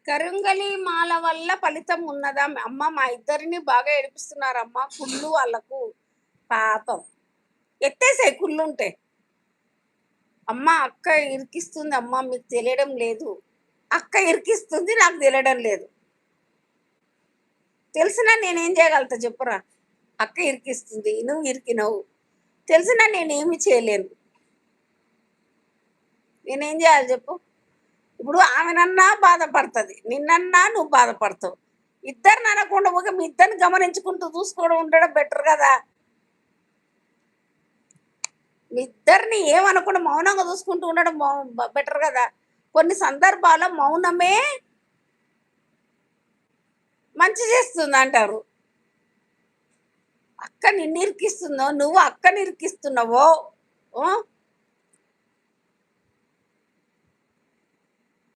కరుంగలి మాల వల్ల ఫలితం ఉన్నదా? అమ్మ మా ఇద్దరిని బాగా ఏడిపిస్తున్నారమ్మా కుళ్ళు వాళ్ళకు. పాపం. ఎత్తేసేయి కుళ్ళుంటే. అమ్మ అక్క ఇరికిస్తుంది అమ్మ మీకు తెలియడం లేదు. అక్క ఇరికిస్తుంది నాకు తెలియడం లేదు. తెలిసినా నేనేం చేయగలుగుతా చెప్పురా? అక్క ఇరికిస్తుంది, నువ్వు ఇరికినవు. తెలిసినా నేనేమి చేయలేను. నేనేం చేయాలి చెప్పు? ఇప్పుడు ఆమెనన్నా బాధపడుతుంది, నిన్నన్నా నువ్వు బాధపడతావు. ఇద్దరిని అనకుండా ఒక మీ ఇద్దరిని గమనించుకుంటూ చూసుకోవడం ఉండడం బెటర్ కదా. మీ ఇద్దరిని ఏమనకుండా మౌనంగా చూసుకుంటూ ఉండడం బెటర్ కదా. కొన్ని సందర్భాల్లో మౌనమే మంచి చేస్తుంది అంటారు. అక్క నిన్ను ఇరికిస్తుందో, నువ్వు అక్కని ఇరికిస్తున్నావో